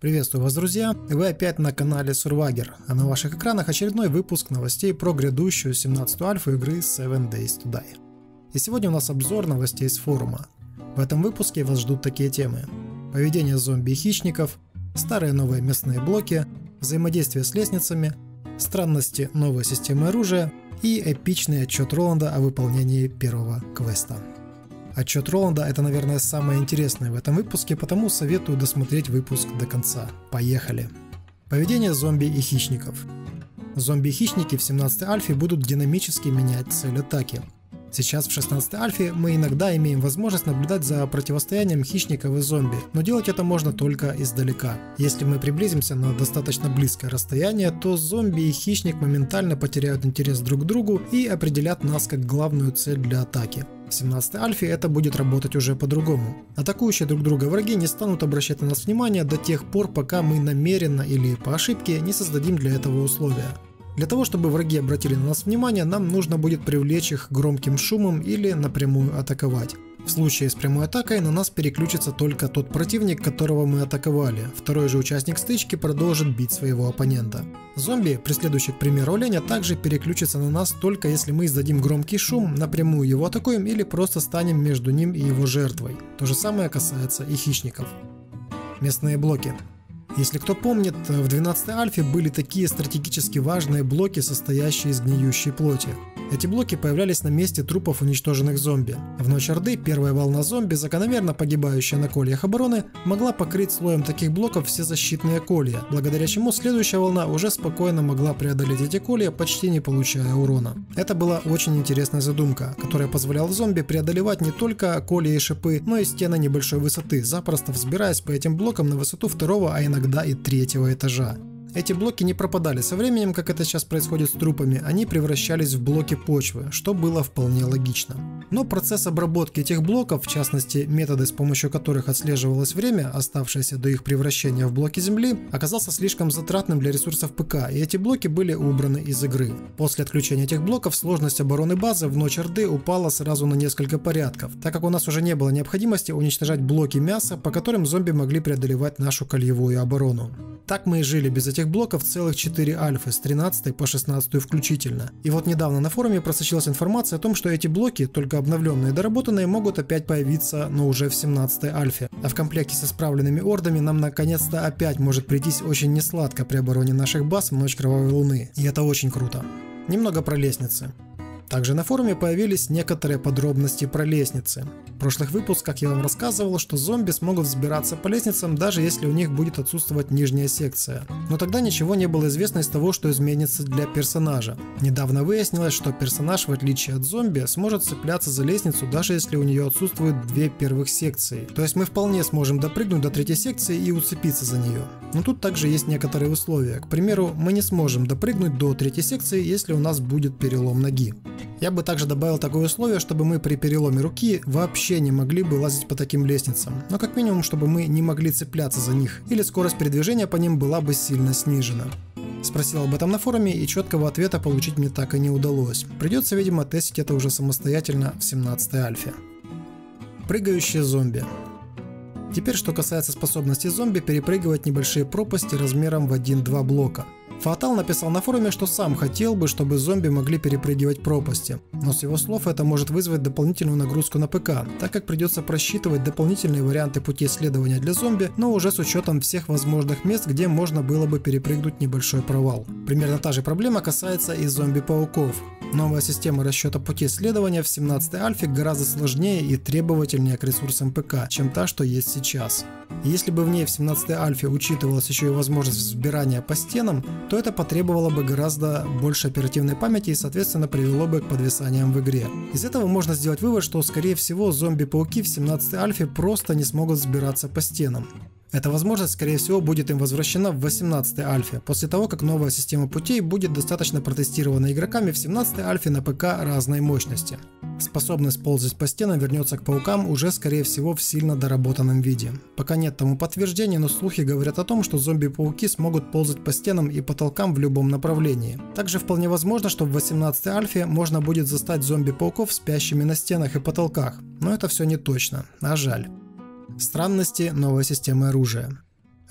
Приветствую вас, друзья! Вы опять на канале Survagor, а на ваших экранах очередной выпуск новостей про грядущую 17-ю альфу игры Seven Days to Die. И сегодня у нас обзор новостей с форума. В этом выпуске вас ждут такие темы: поведение зомби и хищников, старые новые местные блоки, взаимодействие с лестницами, странности новой системы оружия и эпичный отчет Роланда о выполнении первого квеста. Отчет Роланда — это, наверное, самое интересное в этом выпуске, потому советую досмотреть выпуск до конца. Поехали! Поведение зомби и хищников. Зомби и хищники в 17-й альфе будут динамически менять цель атаки. Сейчас в 16-й альфе мы иногда имеем возможность наблюдать за противостоянием хищников и зомби, но делать это можно только издалека. Если мы приблизимся на достаточно близкое расстояние, то зомби и хищник моментально потеряют интерес друг к другу и определят нас как главную цель для атаки. В 17-й альфе это будет работать уже по-другому. Атакующие друг друга враги не станут обращать на нас внимание до тех пор, пока мы намеренно или по ошибке не создадим для этого условия. Для того, чтобы враги обратили на нас внимание, нам нужно будет привлечь их громким шумом или напрямую атаковать. В случае с прямой атакой на нас переключится только тот противник, которого мы атаковали. Второй же участник стычки продолжит бить своего оппонента. Зомби, преследующий, к примеру, оленя, также переключится на нас только если мы издадим громкий шум, напрямую его атакуем или просто станем между ним и его жертвой. То же самое касается и хищников. Местные блоки. Если кто помнит, в 12-й альфе были такие стратегически важные блоки, состоящие из гниющей плоти. Эти блоки появлялись на месте трупов уничтоженных зомби. В ночь Орды первая волна зомби, закономерно погибающая на кольях обороны, могла покрыть слоем таких блоков все защитные колья, благодаря чему следующая волна уже спокойно могла преодолеть эти колья, почти не получая урона. Это была очень интересная задумка, которая позволяла зомби преодолевать не только колья и шипы, но и стены небольшой высоты, запросто взбираясь по этим блокам на высоту второго, а иногда и третьего этажа. Эти блоки не пропадали со временем, как это сейчас происходит с трупами, они превращались в блоки почвы, что было вполне логично. Но процесс обработки этих блоков, в частности методы, с помощью которых отслеживалось время, оставшееся до их превращения в блоки земли, оказался слишком затратным для ресурсов ПК, и эти блоки были убраны из игры. После отключения этих блоков сложность обороны базы в ночь Орды упала сразу на несколько порядков, так как у нас уже не было необходимости уничтожать блоки мяса, по которым зомби могли преодолевать нашу кольевую оборону. Так мы и жили без этих блоков целых 4 альфы, с 13 по 16 включительно. И вот недавно на форуме просочилась информация о том, что эти блоки, только обновленные и доработанные, могут опять появиться, но уже в 17 альфе. А в комплекте с исправленными ордами нам наконец-то опять может прийтись очень несладко при обороне наших баз в ночь Кровавой Луны. И это очень круто. Немного про лестницы. Также на форуме появились некоторые подробности про лестницы. В прошлых выпусках я вам рассказывал, что зомби смогут взбираться по лестницам, даже если у них будет отсутствовать нижняя секция. Но тогда ничего не было известно из того, что изменится для персонажа. Недавно выяснилось, что персонаж, в отличие от зомби, сможет цепляться за лестницу, даже если у нее отсутствуют 2 первых секции. То есть мы вполне сможем допрыгнуть до 3-й секции и уцепиться за нее. Но тут также есть некоторые условия. К примеру, мы не сможем допрыгнуть до 3-й секции, если у нас будет перелом ноги. Я бы также добавил такое условие, чтобы мы при переломе руки вообще не могли бы лазить по таким лестницам, но как минимум, чтобы мы не могли цепляться за них, или скорость передвижения по ним была бы сильно снижена. Спросил об этом на форуме, и четкого ответа получить мне так и не удалось. Придется, видимо, тестить это уже самостоятельно в 17-й альфе. Прыгающие зомби. Теперь, что касается способности зомби перепрыгивать небольшие пропасти размером в 1-2 блока. Фатал написал на форуме, что сам хотел бы, чтобы зомби могли перепрыгивать пропасти, но с его слов это может вызвать дополнительную нагрузку на ПК, так как придется просчитывать дополнительные варианты пути исследования для зомби, но уже с учетом всех возможных мест, где можно было бы перепрыгнуть небольшой провал. Примерно та же проблема касается и зомби-пауков. Новая система расчета пути исследования в 17-й альфе гораздо сложнее и требовательнее к ресурсам ПК, чем та, что есть сейчас. Если бы в ней в 17-й альфе учитывалась еще и возможность взбирания по стенам, то это потребовало бы гораздо больше оперативной памяти и, соответственно, привело бы к подвисаниям в игре. Из этого можно сделать вывод, что, скорее всего, зомби-пауки в 17-й альфе просто не смогут взбираться по стенам. Эта возможность, скорее всего, будет им возвращена в 18-й альфе, после того, как новая система путей будет достаточно протестирована игроками в 17-й альфе на ПК разной мощности. Способность ползать по стенам вернется к паукам уже, скорее всего, в сильно доработанном виде. Пока нет тому подтверждения, но слухи говорят о том, что зомби-пауки смогут ползать по стенам и потолкам в любом направлении. Также вполне возможно, что в 18-й альфе можно будет застать зомби-пауков спящими на стенах и потолках, но это все не точно, а жаль. Странности новой системы оружия.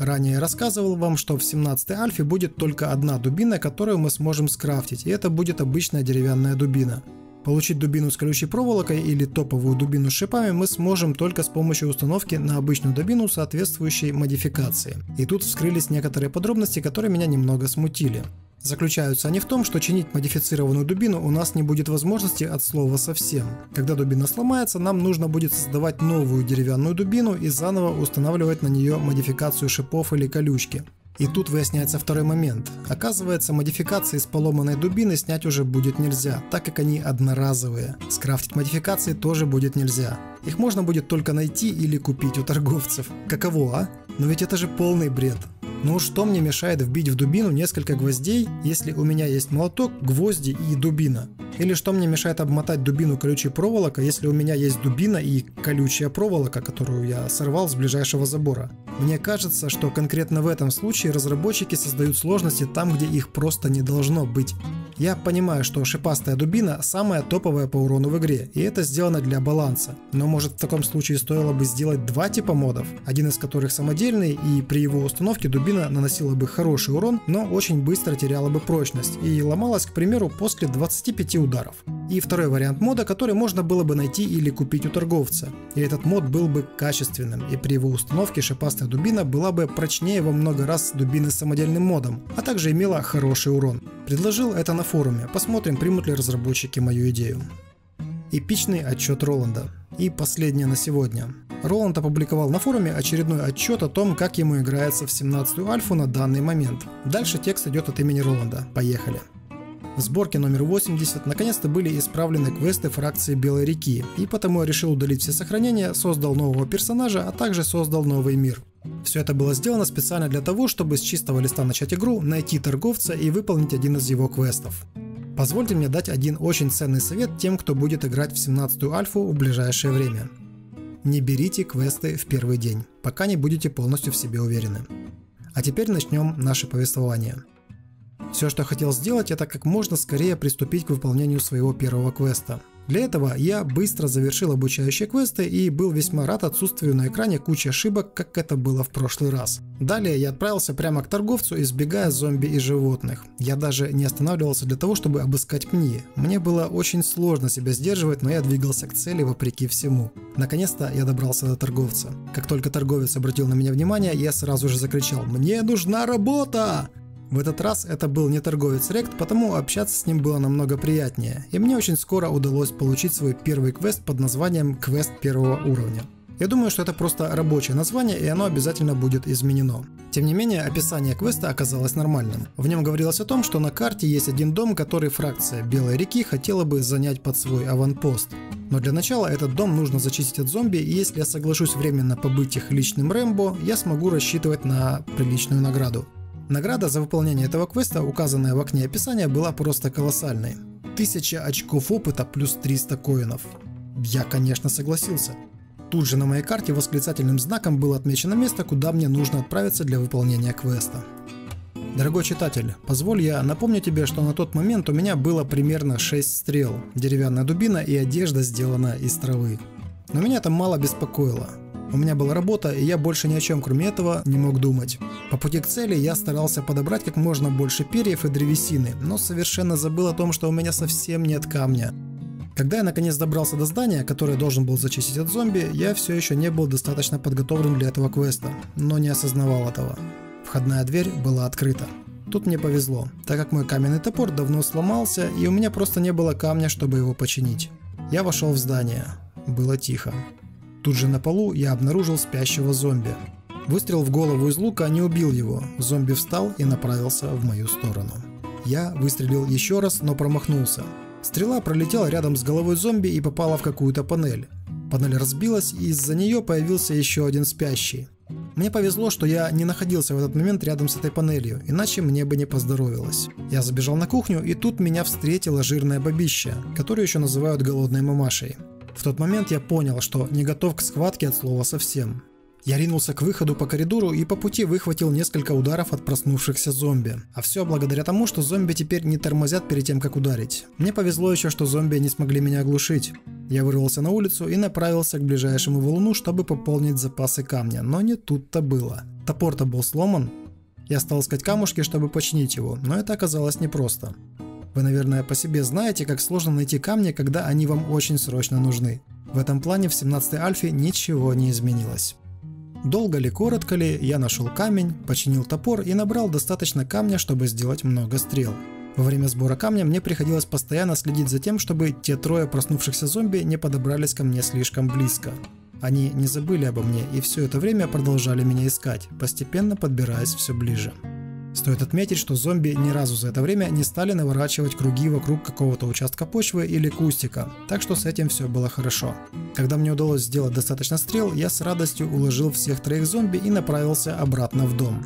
Ранее я рассказывал вам, что в 17 альфе будет только одна дубина, которую мы сможем скрафтить, и это будет обычная деревянная дубина. Получить дубину с колючей проволокой или топовую дубину с шипами мы сможем только с помощью установки на обычную дубину соответствующей модификации. И тут вскрылись некоторые подробности, которые меня немного смутили. Заключаются они в том, что чинить модифицированную дубину у нас не будет возможности от слова совсем. Когда дубина сломается, нам нужно будет создавать новую деревянную дубину и заново устанавливать на нее модификацию шипов или колючки. И тут выясняется второй момент. Оказывается, модификации с поломанной дубины снять уже будет нельзя, так как они одноразовые. Скрафтить модификации тоже будет нельзя. Их можно будет только найти или купить у торговцев. Каково, а? Но ведь это же полный бред. Ну что мне мешает вбить в дубину несколько гвоздей, если у меня есть молоток, гвозди и дубина? Или что мне мешает обмотать дубину колючей проволокой, если у меня есть дубина и колючая проволока, которую я сорвал с ближайшего забора? Мне кажется, что конкретно в этом случае разработчики создают сложности там, где их просто не должно быть. Я понимаю, что шипастая дубина самая топовая по урону в игре, и это сделано для баланса. Но может в таком случае стоило бы сделать два типа модов, один из которых самодельный, и при его установке дубина наносила бы хороший урон, но очень быстро теряла бы прочность и ломалась, к примеру, после 25 ударов. И второй вариант мода, который можно было бы найти или купить у торговца. И этот мод был бы качественным, и при его установке шипастая дубина была бы прочнее во много раз дубины с самодельным модом, а также имела хороший урон. Предложил это на форуме, посмотрим, примут ли разработчики мою идею. Эпичный отчет Роланда. И последнее на сегодня. Роланд опубликовал на форуме очередной отчет о том, как ему играется в 17-ю альфу на данный момент. Дальше текст идет от имени Роланда. Поехали. В сборке номер 80 наконец-то были исправлены квесты фракции Белой реки, и потому я решил удалить все сохранения, создал нового персонажа, а также создал новый мир. Все это было сделано специально для того, чтобы с чистого листа начать игру, найти торговца и выполнить один из его квестов. Позвольте мне дать один очень ценный совет тем, кто будет играть в 17-ю альфу в ближайшее время. Не берите квесты в первый день, пока не будете полностью в себе уверены. А теперь начнем наше повествование. Все, что я хотел сделать, это как можно скорее приступить к выполнению своего первого квеста. Для этого я быстро завершил обучающие квесты и был весьма рад отсутствию на экране кучи ошибок, как это было в прошлый раз. Далее я отправился прямо к торговцу, избегая зомби и животных. Я даже не останавливался для того, чтобы обыскать пни. Мне было очень сложно себя сдерживать, но я двигался к цели вопреки всему. Наконец-то я добрался до торговца. Как только торговец обратил на меня внимание, я сразу же закричал: «Мне нужна работа!» В этот раз это был не торговец Рект, потому общаться с ним было намного приятнее, и мне очень скоро удалось получить свой первый квест под названием «Квест первого уровня». Я думаю, что это просто рабочее название, и оно обязательно будет изменено. Тем не менее, описание квеста оказалось нормальным. В нем говорилось о том, что на карте есть один дом, который фракция Белой реки хотела бы занять под свой аванпост. Но для начала этот дом нужно зачистить от зомби, и если я соглашусь временно побыть их личным Рэмбо, я смогу рассчитывать на приличную награду. Награда за выполнение этого квеста, указанная в окне описания, была просто колоссальной. 1000 очков опыта плюс 300 коинов. Я, конечно, согласился. Тут же на моей карте восклицательным знаком было отмечено место, куда мне нужно отправиться для выполнения квеста. Дорогой читатель, позволь я напомню тебе, что на тот момент у меня было примерно 6 стрел, деревянная дубина и одежда сделана из травы. Но меня это мало беспокоило. У меня была работа, и я больше ни о чем кроме этого не мог думать. По пути к цели я старался подобрать как можно больше перьев и древесины, но совершенно забыл о том, что у меня совсем нет камня. Когда я наконец добрался до здания, которое должен был зачистить от зомби, я все еще не был достаточно подготовлен для этого квеста, но не осознавал этого. Входная дверь была открыта. Тут мне повезло, так как мой каменный топор давно сломался, и у меня просто не было камня, чтобы его починить. Я вошел в здание. Было тихо. Тут же на полу я обнаружил спящего зомби. Выстрел в голову из лука не убил его. Зомби встал и направился в мою сторону. Я выстрелил еще раз, но промахнулся. Стрела пролетела рядом с головой зомби и попала в какую-то панель. Панель разбилась, и из-за нее появился еще один спящий. Мне повезло, что я не находился в этот момент рядом с этой панелью, иначе мне бы не поздоровилось. Я забежал на кухню, и тут меня встретила жирная бабища, которую еще называют голодной мамашей. В тот момент я понял, что не готов к схватке от слова совсем. Я ринулся к выходу по коридору и по пути выхватил несколько ударов от проснувшихся зомби. А все благодаря тому, что зомби теперь не тормозят перед тем, как ударить. Мне повезло еще, что зомби не смогли меня оглушить. Я вырвался на улицу и направился к ближайшему валуну, чтобы пополнить запасы камня, но не тут-то было. Топор-то был сломан. Я стал искать камушки, чтобы починить его, но это оказалось непросто. Вы, наверное, по себе знаете, как сложно найти камни, когда они вам очень срочно нужны. В этом плане в 17-й альфе ничего не изменилось. Долго ли, коротко ли, я нашел камень, починил топор и набрал достаточно камня, чтобы сделать много стрел. Во время сбора камня мне приходилось постоянно следить за тем, чтобы те трое проснувшихся зомби не подобрались ко мне слишком близко. Они не забыли обо мне и все это время продолжали меня искать, постепенно подбираясь все ближе. Стоит отметить, что зомби ни разу за это время не стали наворачивать круги вокруг какого-то участка почвы или кустика, так что с этим все было хорошо. Когда мне удалось сделать достаточно стрел, я с радостью уложил всех троих зомби и направился обратно в дом.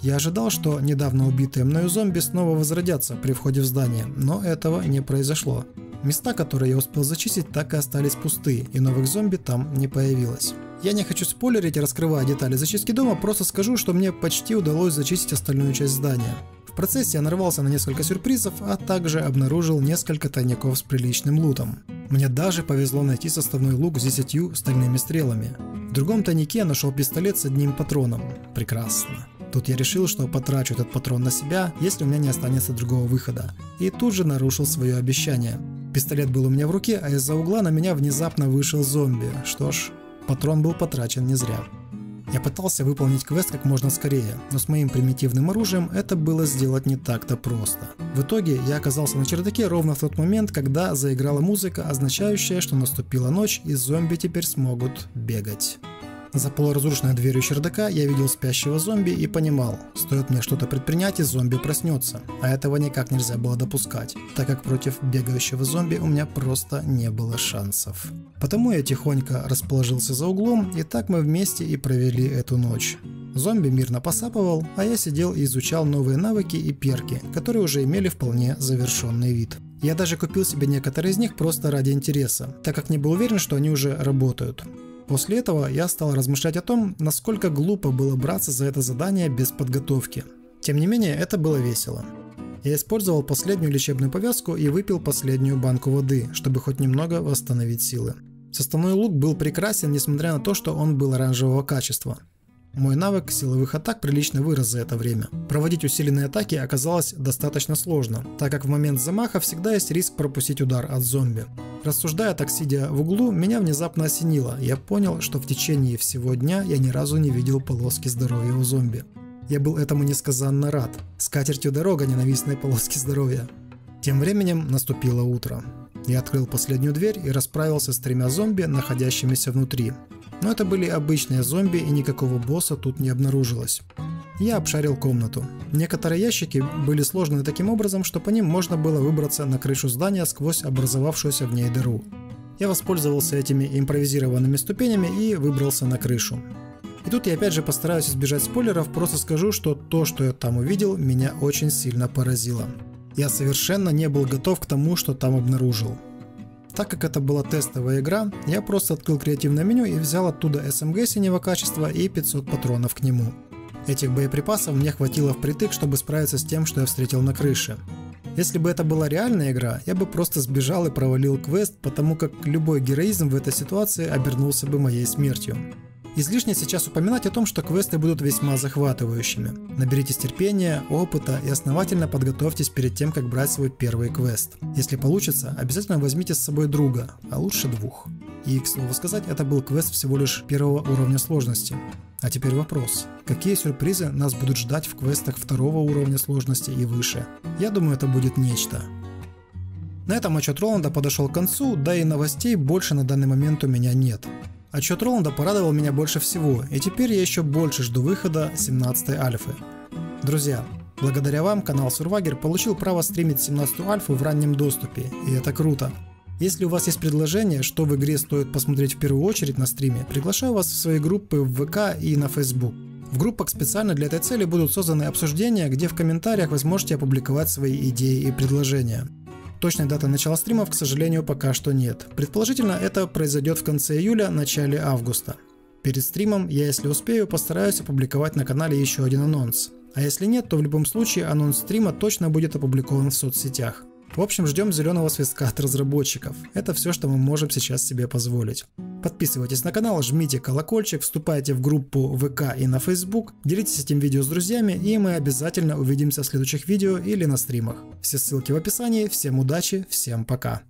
Я ожидал, что недавно убитые мною зомби снова возродятся при входе в здание, но этого не произошло. Места, которые я успел зачистить, так и остались пусты, и новых зомби там не появилось. Я не хочу спойлерить и раскрывать детали зачистки дома, просто скажу, что мне почти удалось зачистить остальную часть здания. В процессе я нарвался на несколько сюрпризов, а также обнаружил несколько тайников с приличным лутом. Мне даже повезло найти составной лук с 10 стальными стрелами. В другом тайнике я нашел пистолет с одним патроном. Прекрасно. Тут я решил, что потрачу этот патрон на себя, если у меня не останется другого выхода. И тут же нарушил свое обещание. Пистолет был у меня в руке, а из-за угла на меня внезапно вышел зомби. Что ж, патрон был потрачен не зря. Я пытался выполнить квест как можно скорее, но с моим примитивным оружием это было сделать не так-то просто. В итоге я оказался на чердаке ровно в тот момент, когда заиграла музыка, означающая, что наступила ночь и зомби теперь смогут бегать. За полуразрушенной дверью чердака я видел спящего зомби и понимал, стоит мне что-то предпринять, и зомби проснется, а этого никак нельзя было допускать, так как против бегающего зомби у меня просто не было шансов. Потому я тихонько расположился за углом, и так мы вместе и провели эту ночь. Зомби мирно посапывал, а я сидел и изучал новые навыки и перки, которые уже имели вполне завершенный вид. Я даже купил себе некоторые из них просто ради интереса, так как не был уверен, что они уже работают. После этого я стал размышлять о том, насколько глупо было браться за это задание без подготовки. Тем не менее, это было весело. Я использовал последнюю лечебную повязку и выпил последнюю банку воды, чтобы хоть немного восстановить силы. Составной лук был прекрасен, несмотря на то, что он был оранжевого качества. Мой навык силовых атак прилично вырос за это время. Проводить усиленные атаки оказалось достаточно сложно, так как в момент замаха всегда есть риск пропустить удар от зомби. Рассуждая так, сидя в углу, меня внезапно осенило. Я понял, что в течение всего дня я ни разу не видел полоски здоровья у зомби. Я был этому несказанно рад. С катертью дорога ненавистной полоски здоровья. Тем временем наступило утро. Я открыл последнюю дверь и расправился с 3 зомби, находящимися внутри. Но это были обычные зомби, и никакого босса тут не обнаружилось. Я обшарил комнату. Некоторые ящики были сложены таким образом, что по ним можно было выбраться на крышу здания сквозь образовавшуюся в ней дыру. Я воспользовался этими импровизированными ступенями и выбрался на крышу. И тут я опять же постараюсь избежать спойлеров, просто скажу, что то, что я там увидел, меня очень сильно поразило. Я совершенно не был готов к тому, что там обнаружил. Так как это была тестовая игра, я просто открыл креативное меню и взял оттуда SMG синего качества и 500 патронов к нему. Этих боеприпасов мне хватило впритык, чтобы справиться с тем, что я встретил на крыше. Если бы это была реальная игра, я бы просто сбежал и провалил квест, потому как любой героизм в этой ситуации обернулся бы моей смертью. Излишне сейчас упоминать о том, что квесты будут весьма захватывающими. Наберитесь терпения, опыта и основательно подготовьтесь перед тем, как брать свой первый квест. Если получится, обязательно возьмите с собой друга, а лучше 2. И, к слову сказать, это был квест всего лишь 1-го уровня сложности. А теперь вопрос. Какие сюрпризы нас будут ждать в квестах 2-го уровня сложности и выше? Я думаю, это будет нечто. На этом отчет Роланда подошел к концу, да и новостей больше на данный момент у меня нет. Отчет Роланда порадовал меня больше всего, и теперь я еще больше жду выхода 17-й альфы. Друзья, благодаря вам канал Survagger получил право стримить 17-ю альфу в раннем доступе, и это круто. Если у вас есть предложение, что в игре стоит посмотреть в первую очередь на стриме, приглашаю вас в свои группы в ВК и на Facebook. В группах специально для этой цели будут созданы обсуждения, где в комментариях вы сможете опубликовать свои идеи и предложения. Точной даты начала стримов, к сожалению, пока что нет. Предположительно, это произойдет в конце июля, начале августа. Перед стримом я, если успею, постараюсь опубликовать на канале еще один анонс. А если нет, то в любом случае анонс стрима точно будет опубликован в соцсетях. В общем, ждем зеленого свистка от разработчиков. Это все, что мы можем сейчас себе позволить. Подписывайтесь на канал, жмите колокольчик, вступайте в группу ВК и на Facebook, делитесь этим видео с друзьями, и мы обязательно увидимся в следующих видео или на стримах. Все ссылки в описании, всем удачи, всем пока.